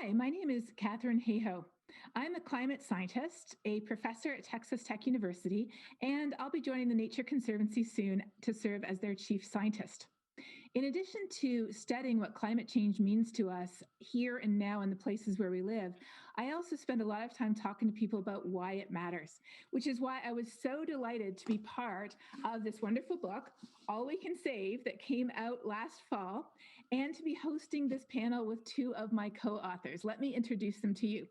Hi, my name is Katharine Hayhoe. I'm a climate scientist, a professor at Texas Tech University, and I'll be joining the Nature Conservancy soon to serve as their chief scientist. In addition to studying what climate change means to us here and now in the places where we live, I also spend a lot of time talking to people about why it matters, which is why I was so delighted to be part of this wonderful book, All We Can Save, that came out last fall, and to be hosting this panel with two of my co-authors. Let me introduce them to you.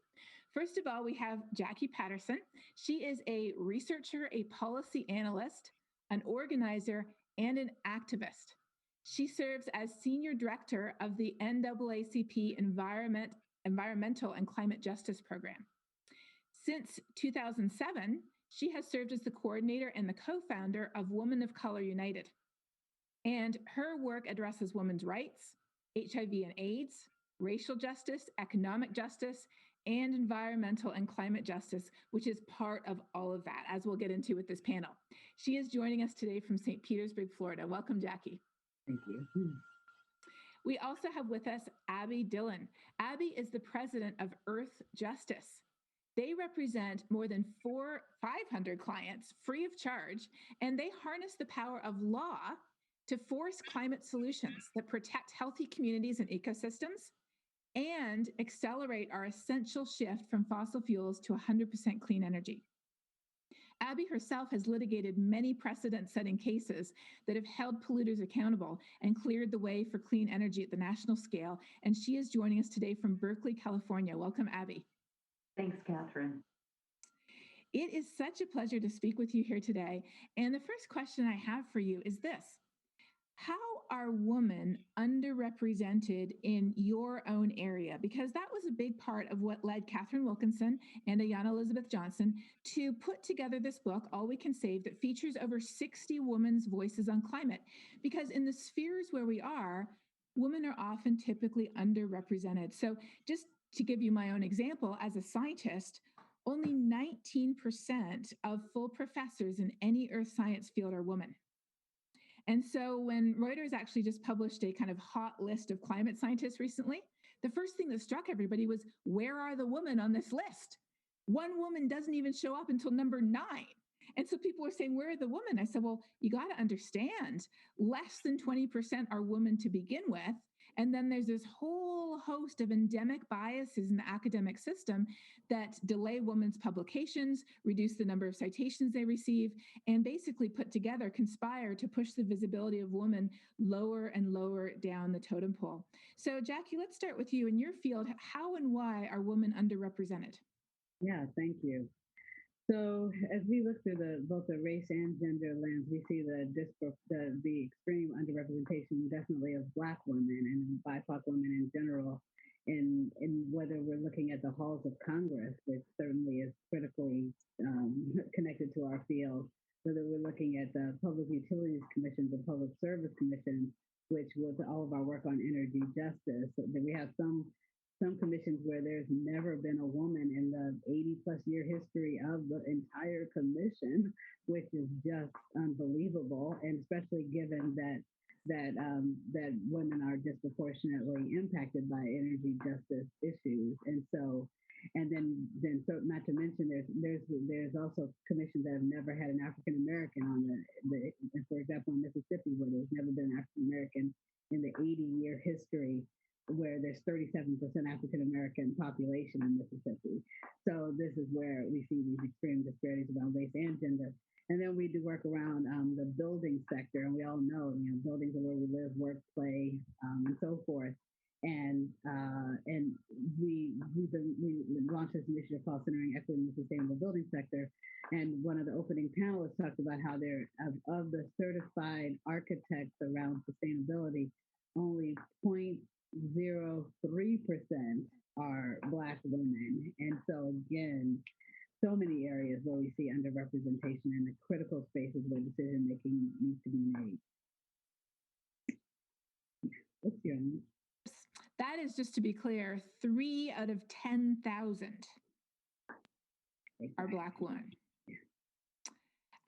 First of all, we have Jacqui Patterson. She is a researcher, a policy analyst, an organizer, and an activist. She serves as Senior Director of the NAACP Environmental and Climate Justice Program. Since 2007, she has served as the coordinator and the co-founder of Women of Color United. And her work addresses women's rights, HIV and AIDS, racial justice, economic justice, and environmental and climate justice, which is part of all of that, as we'll get into with this panel. She is joining us today from St. Petersburg, Florida. Welcome, Jacqui. Thank you. We also have with us Abby Dillen. Abby is the president of Earthjustice. They represent more than 500 clients free of charge, and they harness the power of law to force climate solutions that protect healthy communities and ecosystems and accelerate our essential shift from fossil fuels to 100% clean energy. Abby herself has litigated many precedent-setting cases that have held polluters accountable and cleared the way for clean energy at the national scale, and she is joining us today from Berkeley, California. Welcome, Abby. Thanks, Katharine. It is such a pleasure to speak with you here today, and the first question I have for you is this. How are women underrepresented in your own area? Because that was a big part of what led Katharine Wilkinson and Ayanna Elizabeth Johnson to put together this book, All We Can Save, that features over 60 women's voices on climate. Because in the spheres where we are, women are often typically underrepresented. So just to give you my own example, as a scientist, only 19% of full professors in any earth science field are women. And so when Reuters actually just published a kind of hot list of climate scientists recently, the first thing that struck everybody was, where are the women on this list? One woman doesn't even show up until number 9. And so people were saying, where are the women? I said, well, you got to understand, less than 20% are women to begin with. And then there's this whole host of endemic biases in the academic system that delay women's publications, reduce the number of citations they receive, and basically put together, conspire to push the visibility of women lower and lower down the totem pole. So Jacqui, let's start with you. In your field, how and why are women underrepresented? Yeah, thank you. So as we look through both the race and gender lens, we see the extreme underrepresentation definitely of Black women and BIPOC women in general, in whether we're looking at the halls of Congress, which certainly is critically connected to our field, whether we're looking at the Public Utilities Commission, the Public Service Commission, which was all of our work on energy justice. So that we have some commissions where there's never been a woman in the 80-plus year history of the entire commission, which is just unbelievable, and especially given that women are disproportionately impacted by energy justice issues, and not to mention there's also commissions that have never had an African American on for example, in Mississippi, where there's never been an African American in the 80-year history, where there's 37% African American population in Mississippi. So this is where we see these extreme disparities around race and gender. And then we do work around the building sector, and we all know, buildings are where we live, work, play, and so forth. And we launched this initiative called Centering Equity in the Sustainable Building Sector. And one of the opening panelists talked about how of the certified architects around sustainability, only 0.03% are Black women. And so again, so many areas where we see underrepresentation in the critical spaces where decision making needs to be made. What's your name? That is, just to be clear, 3 out of 10,000 are Black women. Yeah.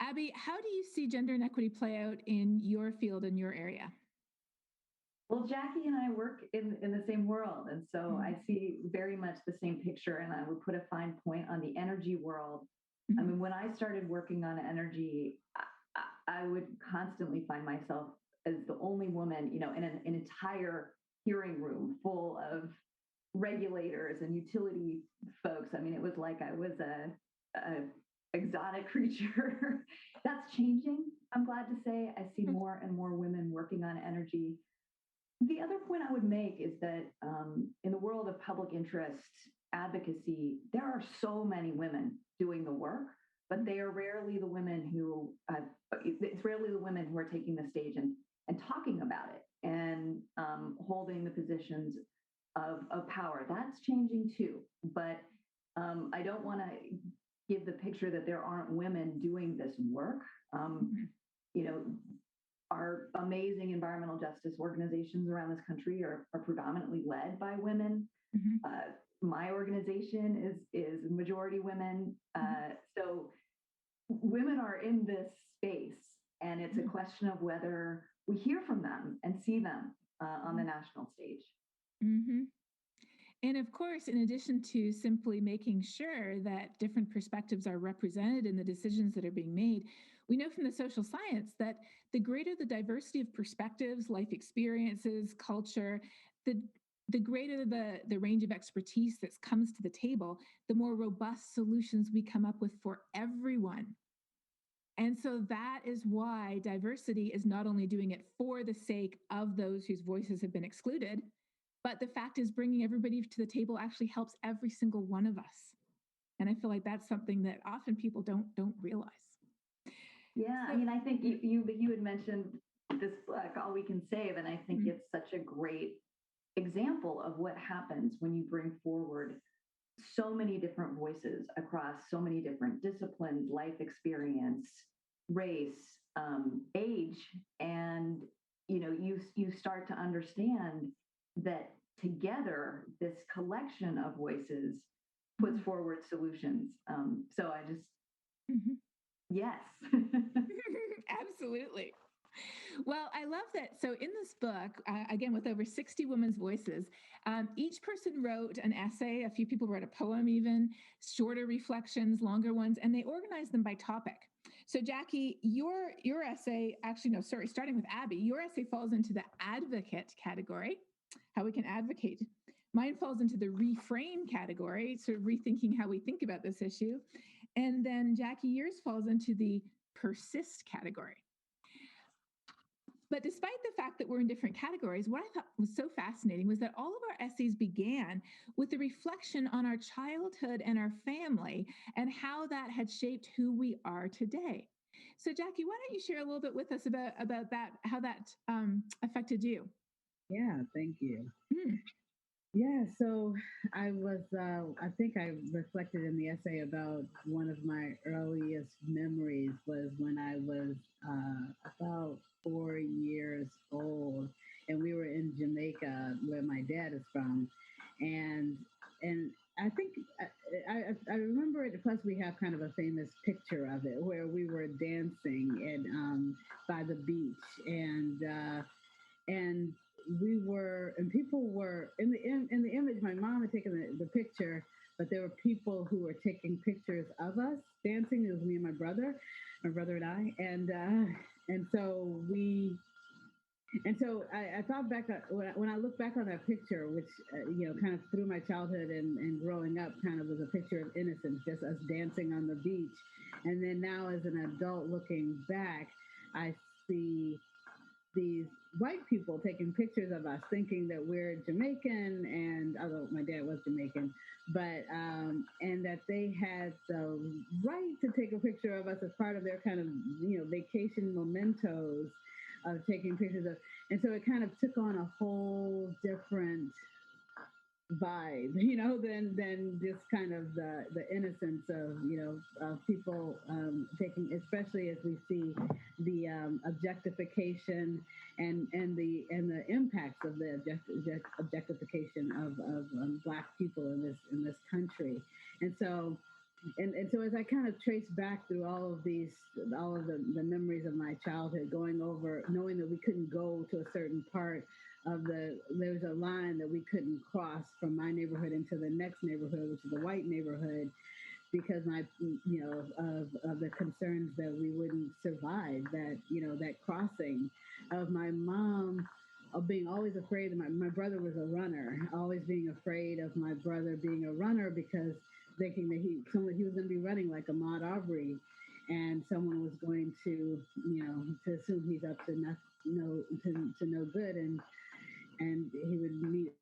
Abby, how do you see gender inequity play out in your field, in your area? Well, Jacqui and I work in the same world. And so I see very much the same picture. And I would put a fine point on the energy world. I mean, when I started working on energy, I would constantly find myself as the only woman, in an entire hearing room full of regulators and utility folks. I mean, it was like I was a exotic creature. That's changing. I'm glad to say I see more and more women working on energy. The other point I would make is that in the world of public interest advocacy, there are so many women doing the work, but they are rarely the women who, it's rarely the women who are taking the stage and talking about it and holding the positions of power. That's changing too. But I don't want to give the picture that there aren't women doing this work. You know, our amazing environmental justice organizations around this country are predominantly led by women. My organization is majority women. So women are in this space, and it's a question of whether we hear from them and see them on the national stage. And of course, in addition to simply making sure that different perspectives are represented in the decisions that are being made, we know from the social science that the greater the diversity of perspectives, life experiences, culture, the greater the range of expertise that comes to the table, the more robust solutions we come up with for everyone. And so that is why diversity is not only doing it for the sake of those whose voices have been excluded, but the fact is bringing everybody to the table actually helps every single one of us. And I feel like that's something that often people don't realize. Yeah, so, I mean, I think you had mentioned this book, All We Can Save, and I think it's such a great example of what happens when you bring forward so many different voices across so many different disciplines, life experience, race, age, and you start to understand that together this collection of voices puts forward solutions. So I just yes. Absolutely. Well, I love that. So in this book, again, with over 60 women's voices, each person wrote an essay. A few people wrote a poem, even shorter reflections, longer ones, and they organized them by topic. So Jacqui, your essay, starting with Abby, your essay falls into the advocate category, how we can advocate. Mine falls into the reframe category, sort of rethinking how we think about this issue. And then Jacqui, yours falls into the persist category. But despite the fact that we're in different categories, what I thought was so fascinating was that all of our essays began with a reflection on our childhood and our family and how that had shaped who we are today. So Jacqui, why don't you share a little bit with us about that, how that affected you? Yeah, thank you. Yeah, so I think I reflected in the essay about one of my earliest memories was when I was about 4 years old, and we were in Jamaica, where my dad is from, and I think I remember it. Plus, we have kind of a famous picture of it where we were dancing by the beach, and we were, and people were in the image. My mom had taken the picture, but there were people who were taking pictures of us dancing. It was me and my brother and I, and so I thought back when I look back on that picture, which kind of through my childhood and growing up, kind of was a picture of innocence, just us dancing on the beach. And then now, as an adult looking back, I see these white people taking pictures of us, thinking that we're Jamaican, and although my dad was Jamaican, but and that they had the right to take a picture of us as part of their kind of vacation mementos of taking pictures of, and so it kind of took on a whole different vibe, than just kind of the innocence of people taking, especially as we see the objectification and the impacts of the objectification of Black people in this country. And so And so as I kind of trace back through all of the memories of my childhood, going over, knowing that we couldn't go to a certain part of there was a line that we couldn't cross from my neighborhood into the next neighborhood, which is a white neighborhood, because of the concerns that we wouldn't survive that crossing, of my mom, of being always afraid that my brother was a runner, always being afraid of my brother being a runner, because thinking that he was going to be running like Ahmaud Arbery, and someone was going to assume he's up to no good, and he would meet.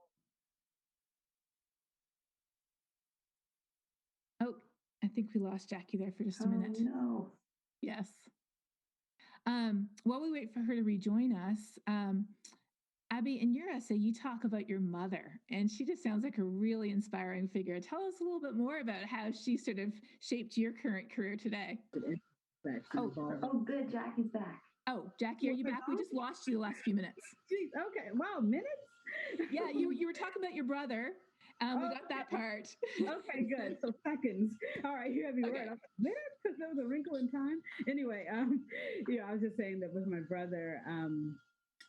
Oh, I think we lost Jacqui there for just a minute. No. Yes. While we wait for her to rejoin us, Abby, in your essay, you talk about your mother, and she just sounds like a really inspiring figure. Tell us a little bit more about how she sort of shaped your current career today. Oh, good. Jacqui's back. Oh, Jacqui, are you back? We just lost you the last few minutes. Jeez, okay. Wow, minutes? Yeah, you were talking about your brother. We got that part. Okay, good. So seconds. All right, you have me worried. Minutes, because there was a wrinkle in time. Anyway, I was just saying that with my brother,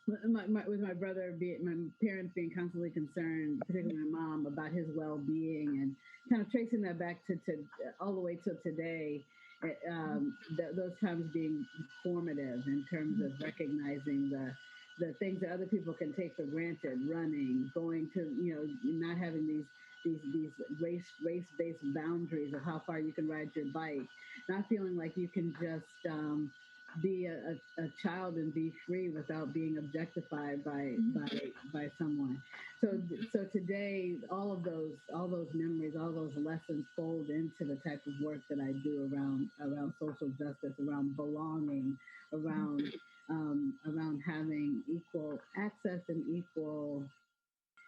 with my brother, my parents being constantly concerned, particularly my mom, about his well-being, and kind of tracing that back to all the way till today. Those times being formative in terms of recognizing the things that other people can take for granted, running, going to, not having these race-based boundaries of how far you can ride your bike, not feeling like you can just be a child and be free without being objectified by someone. So today, all those memories, all those lessons fold into the type of work that I do around social justice, around belonging, around having equal access and equal.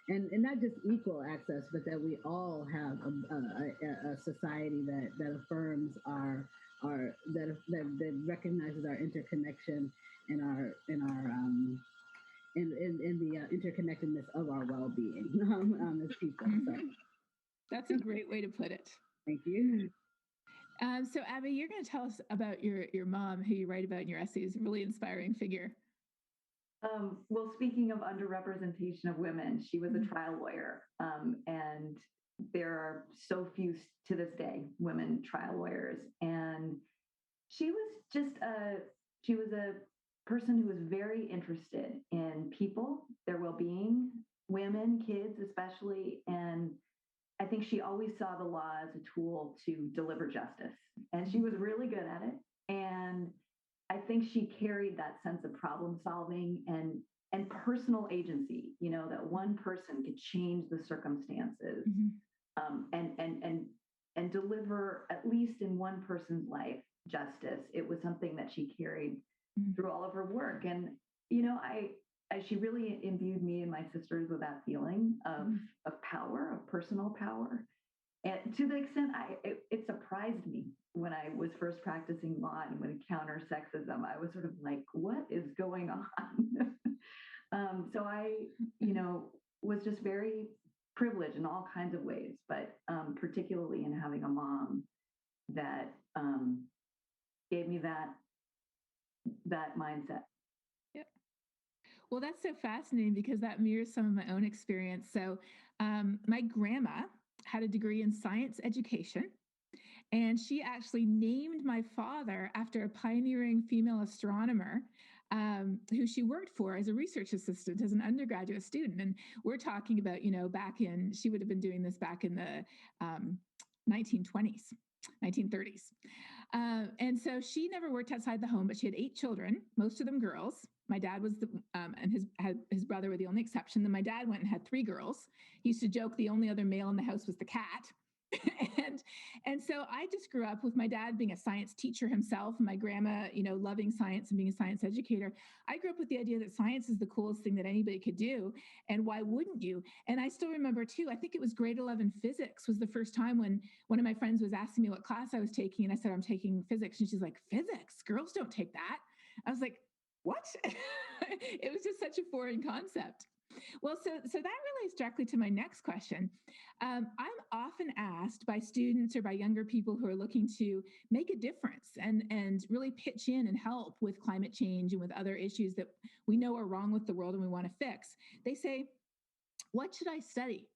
And not just equal access, but that we all have a society that affirms that recognizes our interconnection and in the interconnectedness of our well-being as people. So. That's a great way to put it. Thank you. So Abby, you're going to tell us about your mom, who you write about in your essays, a really inspiring figure. Well, speaking of underrepresentation of women, she was a trial lawyer, and there are so few to this day women trial lawyers. And she was a person who was very interested in people, their well-being, women, kids especially. And I think she always saw the law as a tool to deliver justice, and she was really good at it. And I think she carried that sense of problem solving and personal agency, that one person could change the circumstances, and deliver, at least in one person's life, justice. It was something that she carried through all of her work. And, she really imbued me and my sisters with that feeling of power, of personal power. And to the extent it surprised me when I was first practicing law and would encounter sexism. I was sort of like, what is going on? So I, was just very privileged in all kinds of ways, but particularly in having a mom that gave me that mindset. Yep. Well, that's so fascinating, because that mirrors some of my own experience. So my grandma had a degree in science education, and she actually named my father after a pioneering female astronomer who she worked for as a research assistant as an undergraduate student. And we're talking about, she would have been doing this back in the 1920s. 1930s. And so she never worked outside the home, but she had 8 children, most of them girls. My dad was and his brother were the only exception. Then my dad went and had 3 girls. He used to joke the only other male in the house was the cat. and so I just grew up with my dad being a science teacher himself, and my grandma, loving science and being a science educator. I grew up with the idea that science is the coolest thing that anybody could do, and why wouldn't you? And I still remember too, I think it was grade 11 physics was the first time when one of my friends was asking me what class I was taking, and I said, I'm taking physics. And she's like, physics? Girls don't take that. I was like, what? It was just such a foreign concept. Well, so that relates directly to my next question. I'm often asked by students or by younger people who are looking to make a difference and really pitch in and help with climate change and with other issues that we know are wrong with the world and we want to fix. They say, "What should I study?"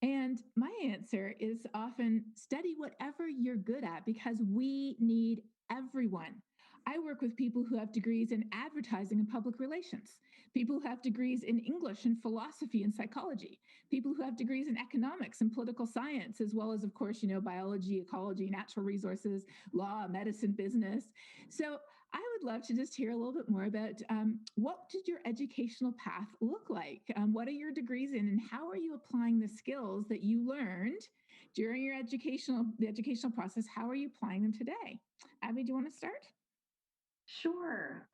And my answer is often study whatever you're good at because we need everyone. I work with people who have degrees in advertising and public relations, people who have degrees in English and philosophy and psychology, people who have degrees in economics and political science, as well as, of course, biology, ecology, natural resources, law, medicine, business. So I would love to just hear a little bit more about what did your educational path look like? What are your degrees in, and how are you applying the skills that you learned during the educational process? How are you applying them today? Abby, do you want to start? Sure.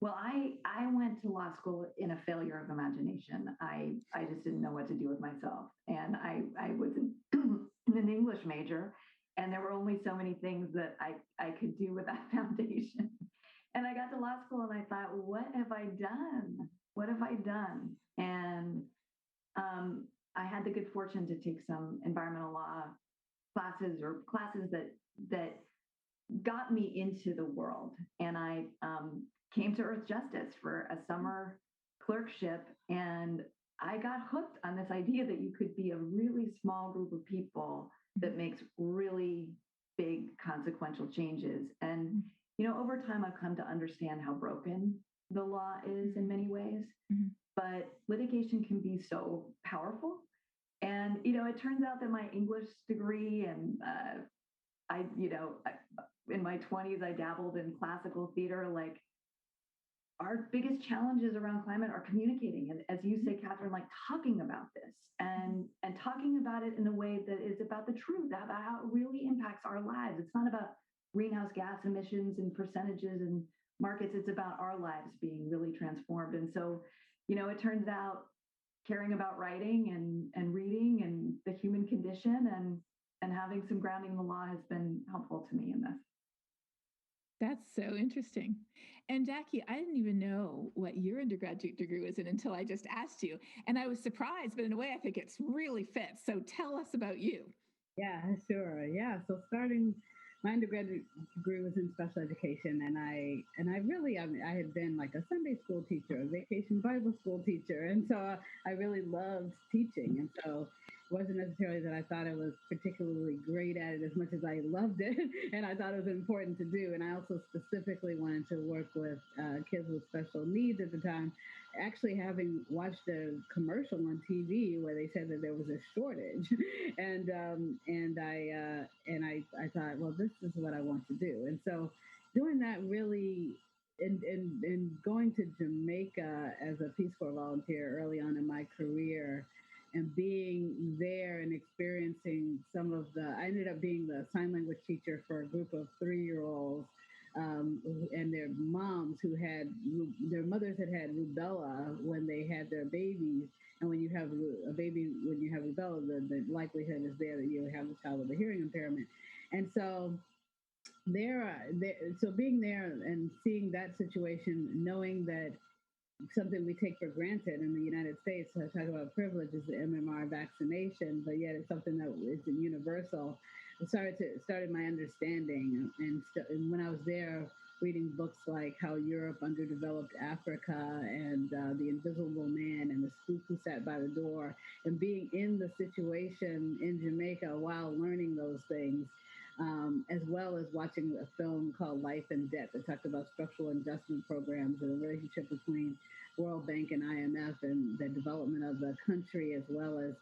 Well, I went to law school in a failure of imagination. I just didn't know what to do with myself, and I was an English major, and there were only so many things that I could do with that foundation. And I got to law school, and I thought, what have I done? What have I done? And I had the good fortune to take some environmental law classes or classes that got me into the world. And I came to Earthjustice for a summer clerkship, and I got hooked on this idea that you could be a really small group of people that makes really big consequential changes. And over time, I've come to understand how broken the law is in many ways. Mm-hmm. But litigation can be so powerful. And it turns out that my English degree and in my 20s, I dabbled in classical theater. Like, our biggest challenges around climate are communicating, and as you say, Katharine, like talking about this and talking about it in a way that is about the truth, about how it really impacts our lives. It's not about greenhouse gas emissions and percentages and markets. It's about our lives being really transformed. And so, it turns out caring about writing and reading and the human condition and having some grounding in the law has been helpful to me in this. That's so interesting. And Jacqui, I didn't even know what your undergraduate degree was in until I just asked you. And I was surprised, but in a way, I think it's really fits. So tell us about you. Yeah, sure. Yeah. So my undergraduate degree was in special education, and I really, I had been like a Sunday school teacher, a vacation Bible school teacher, and so I really loved teaching, and so it wasn't necessarily that I thought I was particularly great at it as much as I loved it, and I thought it was important to do, and I also specifically wanted to work with kids with special needs at the time. Actually, having watched a commercial on TV where they said that there was a shortage, and I thought, well, this is what I want to do, and so doing that really. And going to Jamaica as a Peace Corps volunteer early on in my career, and being there and experiencing I ended up being the sign language teacher for a group of 3-year-olds and their moms their mothers had rubella when they had their babies. And when you have a baby, when you have rubella, the likelihood is there that you have a child with a hearing impairment. And so so being there and seeing that situation, knowing that something we take for granted in the United States. I talk about privilege is the MMR vaccination, but yet it's something that isn't universal. It started my understanding, and when I was there, reading books like How Europe Underdeveloped Africa and The Invisible Man and The Spook Who Sat by the Door, and being in the situation in Jamaica while learning those things. As well as watching a film called Life and Debt that talked about structural investment programs and the relationship between World Bank and IMF and the development of the country, as well as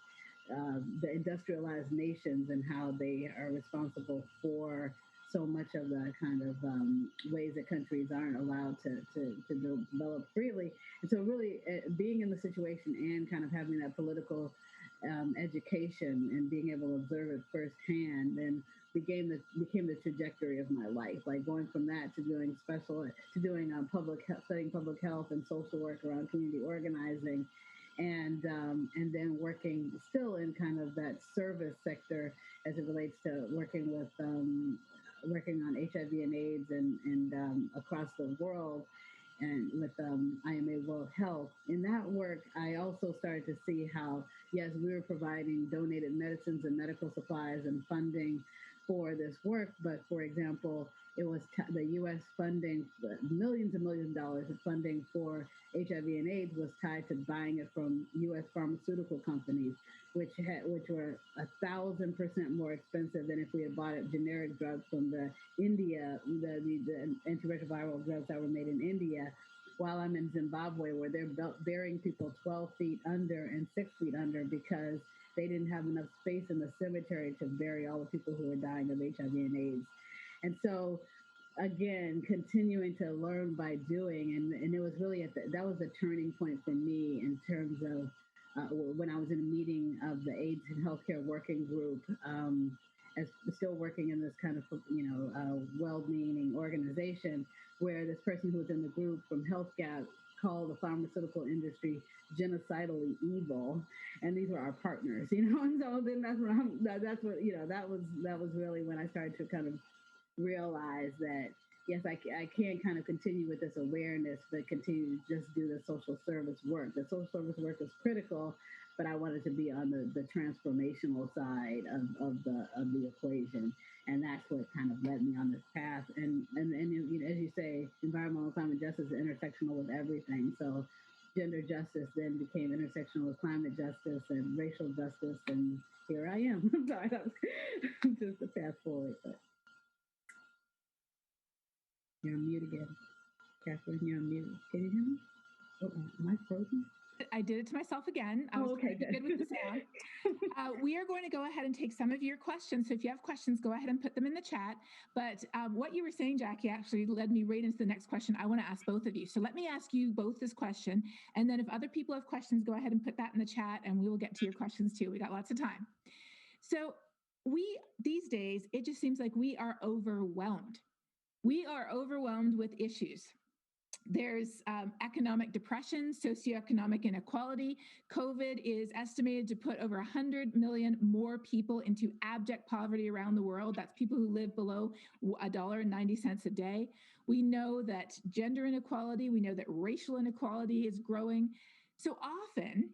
the industrialized nations and how they are responsible for so much of the kind of ways that countries aren't allowed to develop freely. And so really being in the situation and kind of having that political education and being able to observe it firsthand and became the trajectory of my life. Like going from that to doing studying public health and social work around community organizing, and then working still in kind of that service sector as it relates to working on HIV and AIDS and across the world. and with IMA World Health. In that work, I also started to see how, yes, we were providing donated medicines and medical supplies and funding for this work, but for example, it was the U.S. funding, millions and millions of dollars of funding for HIV and AIDS was tied to buying it from U.S. pharmaceutical companies, which were 1,000% more expensive than if we had bought generic drugs from the antiretroviral drugs that were made in India. While I'm in Zimbabwe, where they're burying people 12 feet under and 6 feet under because they didn't have enough space in the cemetery to bury all the people who were dying of HIV and AIDS. And so, again, continuing to learn by doing, and it was really that was a turning point for me in terms of when I was in a meeting of the AIDS and Healthcare Working Group, as still working in this kind of well-meaning organization, where this person who was in the group from Health Gap called the pharmaceutical industry genocidally evil, and these were our partners, and so then that was really when I started to kind of realize that, yes, I can kind of continue with this awareness, but continue to just do the social service work. The social service work is critical, but I wanted to be on the transformational side of the equation. And that's what kind of led me on this path. And as you say, environmental climate justice is intersectional with everything. So gender justice then became intersectional with climate justice and racial justice. And here I am. I'm sorry, that was just a fast forward. But you're on mute again. Katharine, you're on mute. Can you hear me? Am I frozen? I did it to myself again. I was okay, good with the sound. We are going to go ahead and take some of your questions. So if you have questions, go ahead and put them in the chat. But what you were saying, Jacqui, actually led me right into the next question I want to ask both of you. So let me ask you both this question. And then if other people have questions, go ahead and put that in the chat and we will get to your questions too. We got lots of time. So these days, it just seems like we are overwhelmed. We are overwhelmed with issues. There's economic depression, socioeconomic inequality. COVID is estimated to put over 100 million more people into abject poverty around the world. That's people who live below $1.90 a day. We know that gender inequality, we know that racial inequality is growing. So often,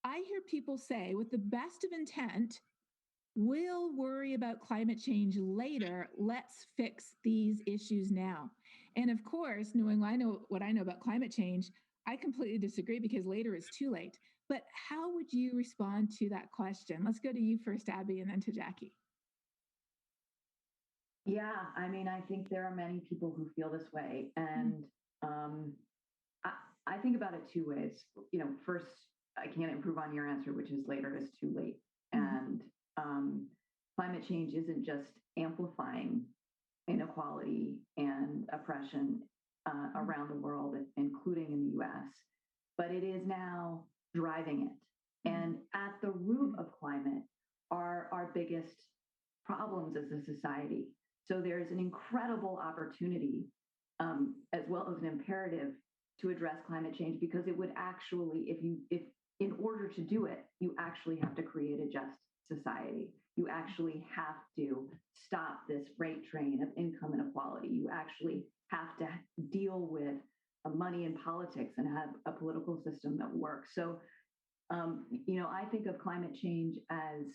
I hear people say, with the best of intent, we'll worry about climate change later. Let's fix these issues now. And of course, knowing what I know about climate change, I completely disagree because later is too late. But how would you respond to that question? Let's go to you first, Abby, and then to Jacqui. Yeah, I mean, I think there are many people who feel this way. And I think about it two ways. First, I can't improve on your answer, which is later is too late. And climate change isn't just amplifying inequality and oppression around the world, including in the US, but it is now driving it. And at the root of climate are our biggest problems as a society. So there's an incredible opportunity, as well as an imperative, to address climate change, because it would actually, if in order to do it, you actually have to create a just society. You actually have to stop this freight train of income inequality. You actually have to deal with money in politics and have a political system that works. So, I think of climate change as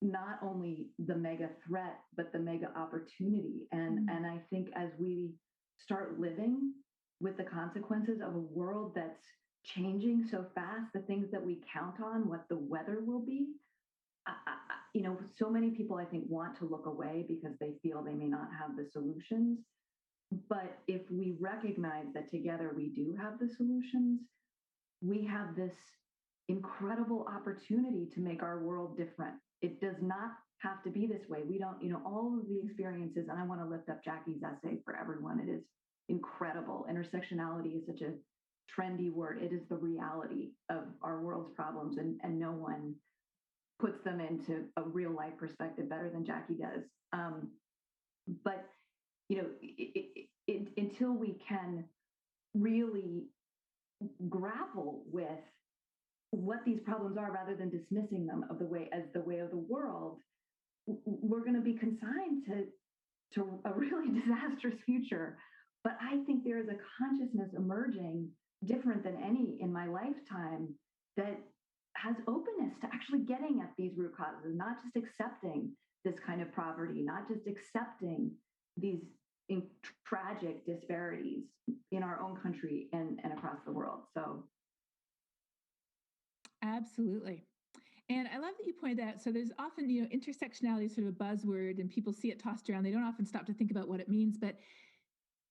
not only the mega threat, but the mega opportunity. And I think as we start living with the consequences of a world that's changing so fast, the things that we count on, what the weather will be, so many people, I think, want to look away because they feel they may not have the solutions. But if we recognize that together we do have the solutions, we have this incredible opportunity to make our world different. It does not have to be this way. We don't, all of the experiences, and I want to lift up Jacqui's essay for everyone. It is incredible. Intersectionality is such a trendy word. It is the reality of our world's problems, and no one puts them into a real life perspective better than Jacqui does. But until we can really grapple with what these problems are, rather than dismissing them as the way of the world, we're going to be consigned to a really disastrous future But I think there is a consciousness emerging different than any in my lifetime that has openness to actually getting at these root causes, not just accepting this kind of poverty, not just accepting these tragic disparities in our own country and across the world. So, absolutely. And I love that you pointed out. So there's often, intersectionality is sort of a buzzword and people see it tossed around. They don't often stop to think about what it means, but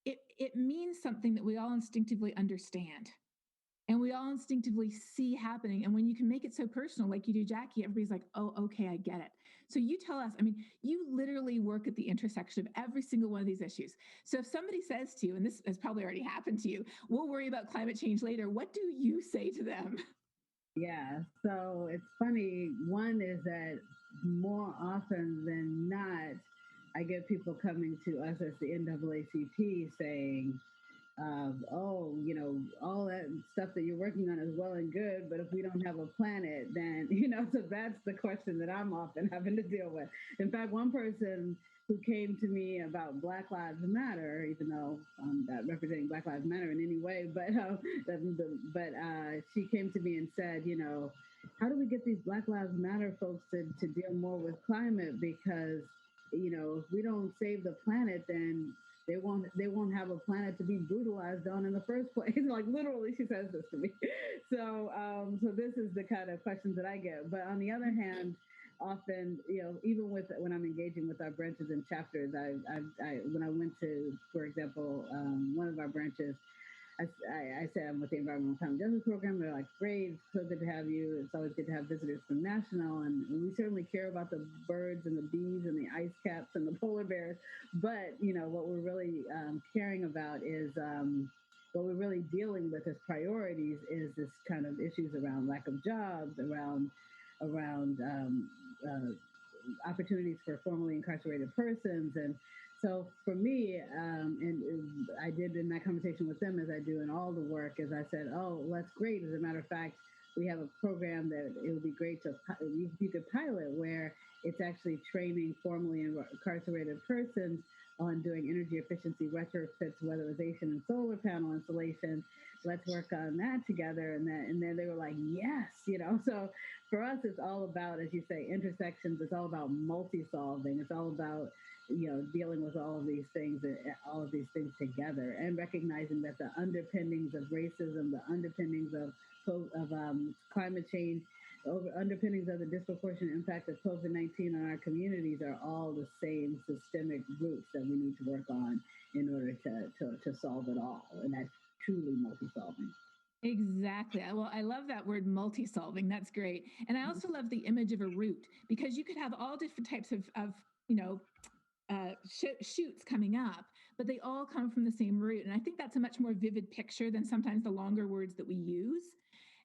it means something that we all instinctively understand and we all instinctively see happening. And when you can make it so personal, like you do, Jacqui, everybody's like, oh, okay, I get it. So you tell us, you literally work at the intersection of every single one of these issues. So if somebody says to you, and this has probably already happened to you, we'll worry about climate change later, what do you say to them? Yeah, so it's funny. One is that more often than not, I get people coming to us as the NAACP saying, oh, all that stuff that you're working on is well and good, but if we don't have a planet, then, so that's the question that I'm often having to deal with. In fact, one person who came to me about Black Lives Matter, even though I'm not representing Black Lives Matter in any way, but she came to me and said, how do we get these Black Lives Matter folks to deal more with climate? Because, if we don't save the planet, then they won't have a planet to be brutalized on in the first place. Like literally, she says this to me. So this is the kind of questions that I get. But on the other hand, often, even when I'm engaging with our branches and chapters, when I went to, for example, one of our branches, I said I'm with the Environmental Climate Justice Program. They're like, great, it's so good to have you. It's always good to have visitors from National. And we certainly care about the birds and the bees and the ice caps and the polar bears. But, what we're really caring about is what we're really dealing with as priorities is this kind of issues around lack of jobs, around opportunities for formerly incarcerated persons. And so for me, and I did in that conversation with them, as I do in all the work, is I said, oh, well, that's great. As a matter of fact, we have a program that it would be great to you could pilot where it's actually training formerly incarcerated persons on doing energy efficiency retrofits, weatherization, and solar panel installation. Let's work on that together. And then they were like, yes, So for us, it's all about, as you say, intersections. It's all about multi-solving. It's all about dealing with all of these things together, and recognizing that the underpinnings of racism, the underpinnings of climate change, underpinnings of the disproportionate impact of COVID-19 on our communities are all the same systemic roots that we need to work on in order to solve it all. And that's truly multi-solving. Exactly. Well, I love that word multi-solving. That's great. And I also love the image of a root, because you could have all different types of shoots coming up, but they all come from the same root. And I think that's a much more vivid picture than sometimes the longer words that we use.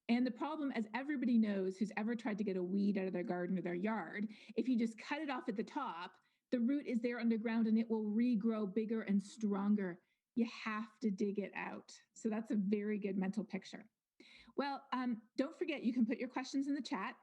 And the problem, as everybody knows who's ever tried to get a weed out of their garden or their yard, if you just cut it off at the top, the root is there underground and it will regrow bigger and stronger. You have to dig it out. So that's a very good mental picture. Well, don't forget, you can put your questions in the chat.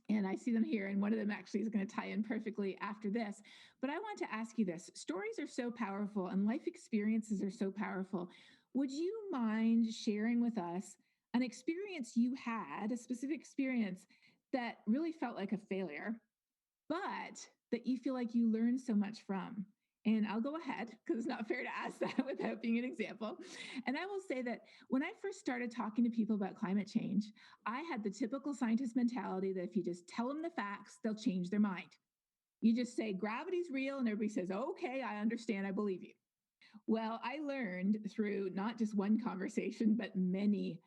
And I see them here, and one of them actually is going to tie in perfectly after this. But I want to ask you this. Stories are so powerful and life experiences are so powerful. Would you mind sharing with us an experience you had, a specific experience that really felt like a failure, but that you feel like you learned so much from? And I'll go ahead, because it's not fair to ask that without being an example. And I will say that when I first started talking to people about climate change, I had the typical scientist mentality that if you just tell them the facts, they'll change their mind. You just say gravity's real and everybody says, okay, I understand, I believe you. Well, I learned through not just one conversation, but many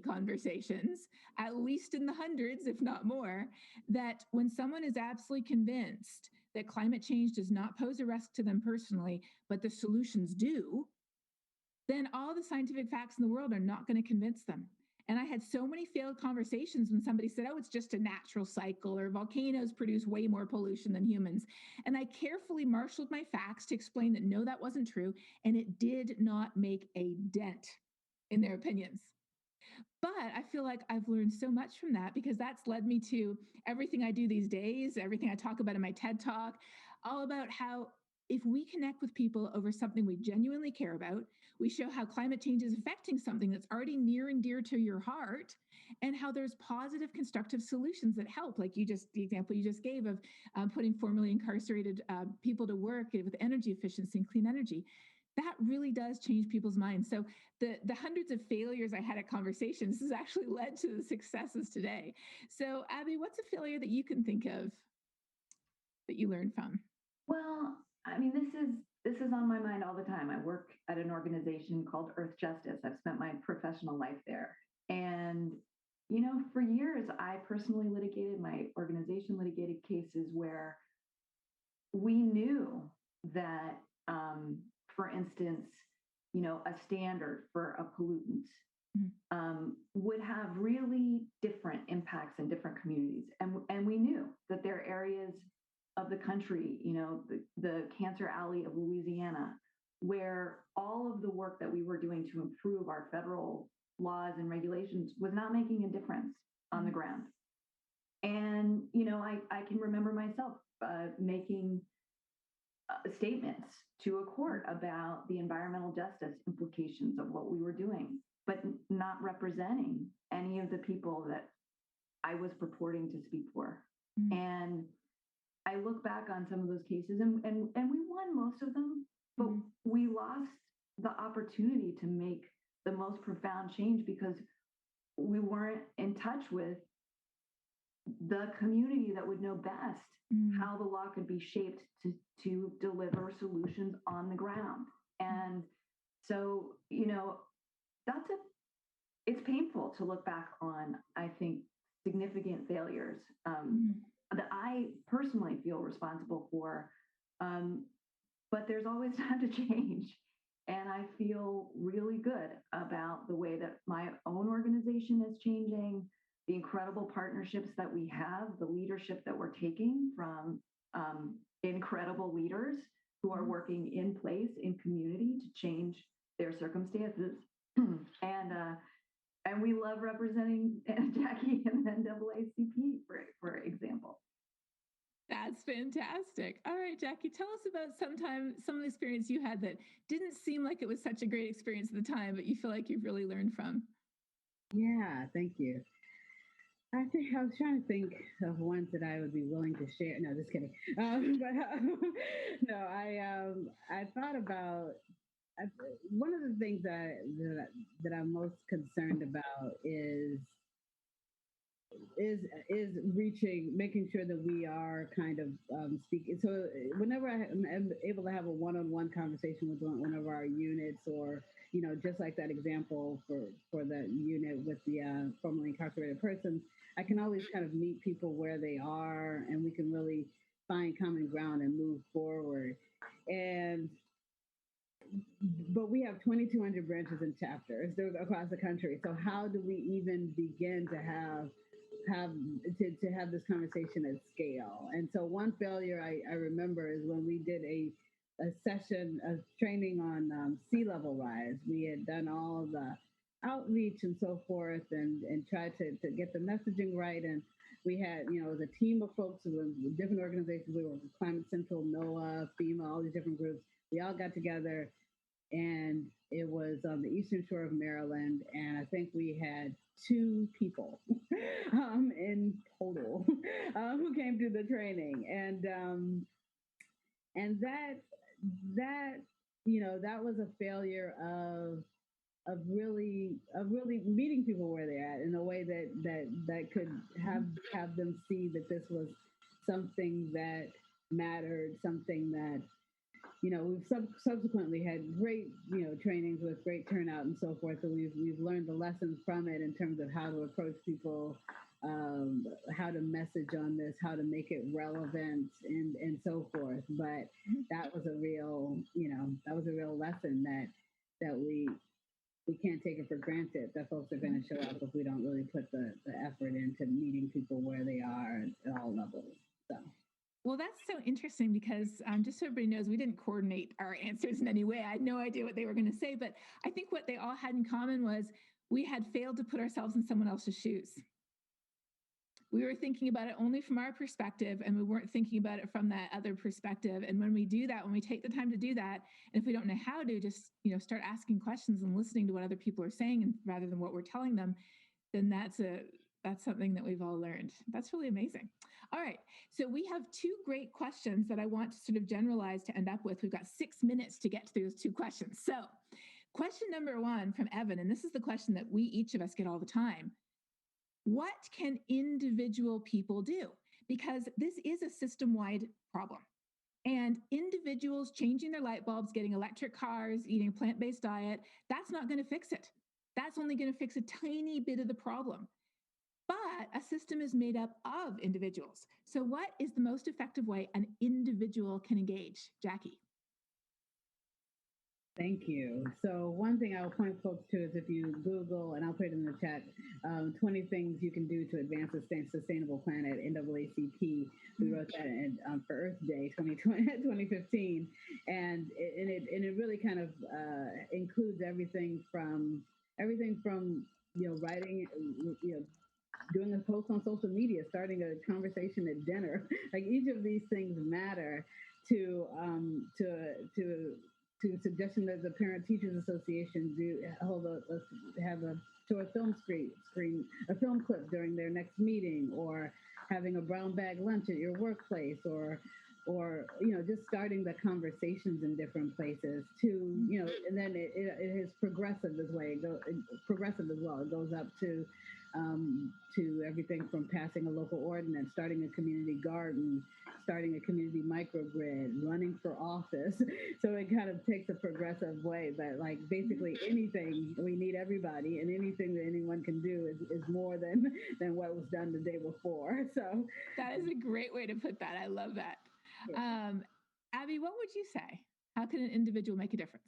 conversations, at least in the hundreds, if not more, that when someone is absolutely convinced that climate change does not pose a risk to them personally, but the solutions do, then all the scientific facts in the world are not going to convince them. And I had so many failed conversations when somebody said, oh, it's just a natural cycle, or volcanoes produce way more pollution than humans. And I carefully marshaled my facts to explain that no, that wasn't true. And it did not make a dent in their opinions. But I feel like I've learned so much from that, because that's led me to everything I do these days, everything I talk about in my TED Talk, all about how if we connect with people over something we genuinely care about, we show how climate change is affecting something that's already near and dear to your heart, and how there's positive, constructive solutions that help, like the example you just gave of putting formerly incarcerated people to work with energy efficiency and clean energy. That really does change people's minds. So the hundreds of failures I had at conversations has actually led to the successes today. So Abby, what's a failure that you can think of that you learned from? Well, I mean, this is on my mind all the time. I work at an organization called Earthjustice. I've spent my professional life there. And, for years, I personally litigated, my organization litigated cases where we knew that, for instance, a standard for a pollutant would have really different impacts in different communities. And we knew that there are areas of the country, the Cancer Alley of Louisiana, where all of the work that we were doing to improve our federal laws and regulations was not making a difference on the ground. And, I can remember myself making statements to a court about the environmental justice implications of what we were doing, but not representing any of the people that I was purporting to speak for. And I look back on some of those cases and we won most of them, but we lost the opportunity to make the most profound change because we weren't in touch with the community that would know best how the law could be shaped to deliver solutions on the ground. And so, it's painful to look back on, I think, significant failures that I personally feel responsible for. But there's always time to change. And I feel really good about the way that my own organization is changing, the incredible partnerships that we have, the leadership that we're taking from incredible leaders who are working in place in community to change their circumstances. And we love representing Jacqui in the NAACP, for example. That's fantastic. All right, Jacqui, tell us about some of the experience you had that didn't seem like it was such a great experience at the time, but you feel like you've really learned from. Yeah, thank you. I think I was trying to think of ones that I would be willing to share. No, just kidding. I thought about one of the things that I'm most concerned about is making sure that we are kind of speaking. So whenever I'm able to have a one-on-one conversation with one of our units, or just like that example for the unit with the formerly incarcerated persons, I can always kind of meet people where they are, and we can really find common ground and move forward. But we have 2,200 branches and chapters across the country. So how do we even begin to have this conversation at scale? And so one failure I remember is when we did a session of training on sea level rise. We had done all of the outreach and so forth, and tried to get the messaging right. And we had, it was a team of folks with different organizations. We were with Climate Central, NOAA, FEMA, all these different groups. We all got together, and it was on the eastern shore of Maryland. And I think we had 2 people in total who came to the training. And that was a failure of really meeting people where they're at in a way that could have them see that this was something that mattered, something that, we've subsequently had great, trainings with great turnout and so forth. So we've learned the lessons from it in terms of how to approach people, how to message on this, how to make it relevant, and so forth. But that was a real lesson that we can't take it for granted that folks are going to show up if we don't really put the effort into meeting people where they are at all levels. So. Well, that's so interesting because just so everybody knows, we didn't coordinate our answers in any way. I had no idea what they were going to say, but I think what they all had in common was we had failed to put ourselves in someone else's shoes. we were thinking about it only from our perspective, and we weren't thinking about it from that other perspective. And when we do that, when we take the time to do that, and if we don't know how to, just start asking questions and listening to what other people are saying, and rather than what we're telling them, then that's something that we've all learned. That's really amazing. All right, so we have two great questions that I want to sort of generalize to end up with. We've got 6 minutes to get to those two questions. So question number 1 from Evan, and this is the question that we each of us get all the time. What can individual people do? Because this is a system-wide problem. And individuals changing their light bulbs, getting electric cars, eating a plant-based diet, that's not going to fix it. That's only going to fix a tiny bit of the problem. But a system is made up of individuals. So what is the most effective way an individual can engage? Jacqui. Thank you. So one thing I'll point folks to is if you Google, and I'll put it in the chat, 20 things you can do to advance a sustainable planet, NAACP. We wrote that for Earth Day 2015. And it really kind of includes everything from writing, doing a post on social media, starting a conversation at dinner. Like each of these things matter to suggestion that the Parent Teachers Association have a show a film a film clip during their next meeting, or having a brown bag lunch at your workplace, or just starting the conversations in different places to and then it is progressive as well. It goes up to everything from passing a local ordinance, starting a community garden, starting a community microgrid, running for office. So it kind of takes a progressive way, but like basically anything, we need everybody, and anything that anyone can do is more than what was done the day before. So that is a great way to put that. I love that. Yeah. Abby, what would you say? How can an individual make a difference?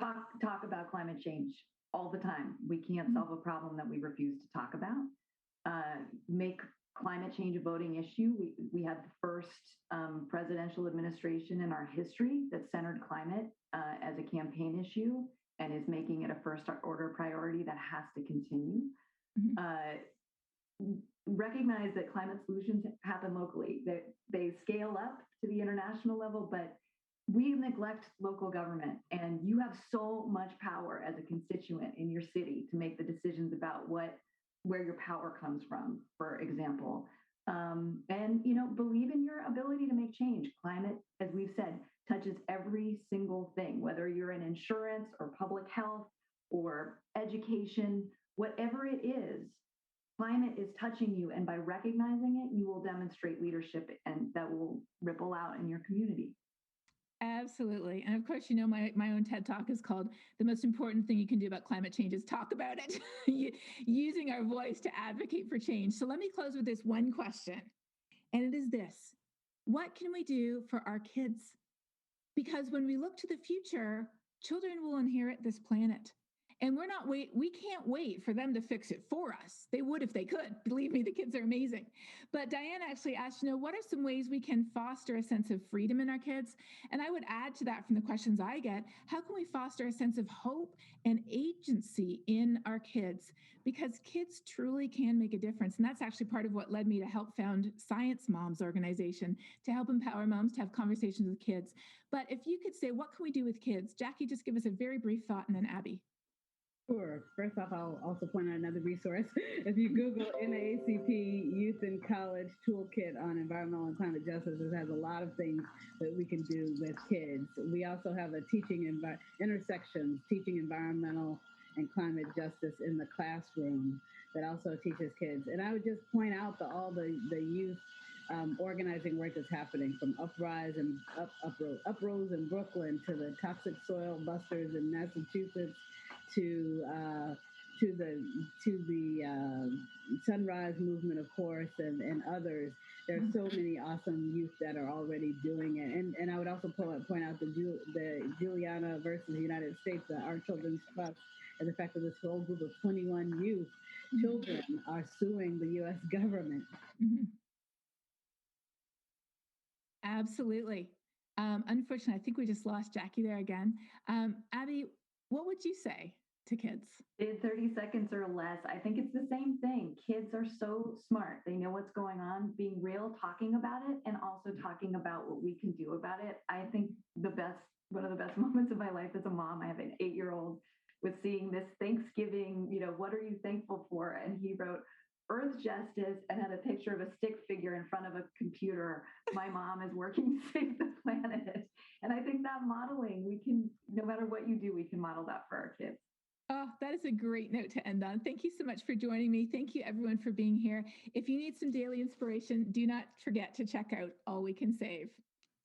Talk about climate change all the time. We can't solve a problem that we refuse to talk about. Make climate change a voting issue. We had the first presidential administration in our history that centered climate as a campaign issue, and is making it a first order priority that has to continue. Recognize that climate solutions happen locally, that they scale up to the international level, but we neglect local government, and you have so much power as a constituent in your city to make the decisions about where your power comes from, for example. And believe in your ability to make change. Climate, as we've said, touches every single thing, whether you're in insurance or public health or education, whatever it is. Climate is touching you, and by recognizing it, you will demonstrate leadership, and that will ripple out in your community. Absolutely. And of course, my own TED Talk is called "The Most Important Thing You Can Do About Climate Change is Talk About It," using our voice to advocate for change. So let me close with this one question, and it is this: what can we do for our kids? Because when we look to the future, children will inherit this planet. And we can't wait for them to fix it for us. They would if they could. Believe me, the kids are amazing. But Diane actually asked, what are some ways we can foster a sense of freedom in our kids? And I would add to that from the questions I get, how can we foster a sense of hope and agency in our kids? Because kids truly can make a difference. And that's actually part of what led me to help found Science Moms organization, to help empower moms to have conversations with kids. But if you could say, what can we do with kids? Jacqui, just give us a very brief thought, and then Abby. Sure. First off, I'll also point out another resource. If you Google NAACP Youth in College Toolkit on Environmental and Climate Justice, it has a lot of things that we can do with kids. We also have a teaching environmental and climate justice in the classroom that also teaches kids. And I would just point out all the youth organizing work that's happening, from Uprose in Brooklyn to the Toxic Soil Busters in Massachusetts, to the Sunrise Movement, of course, and others. There are so many awesome youth that are already doing it. And I would also point out the Juliana versus the United States, Our Children's Trust, and the fact that this whole group of 21 youth children are suing the U.S. government. Absolutely. Unfortunately, I think we just lost Jacqui there again. Abby, what would you say? to kids? In 30 seconds or less. I think it's the same thing. Kids are so smart. They know what's going on, being real, talking about it, and also talking about what we can do about it. I think one of the best moments of my life as a mom, I have an 8-year-old, was seeing this Thanksgiving, what are you thankful for? And he wrote Earthjustice and had a picture of a stick figure in front of a computer. My mom is working to save the planet. And I think that modeling, we can, no matter what you do, we can model that for our kids. Oh, that is a great note to end on. Thank you so much for joining me. Thank you, everyone, for being here. If you need some daily inspiration, do not forget to check out All We Can Save.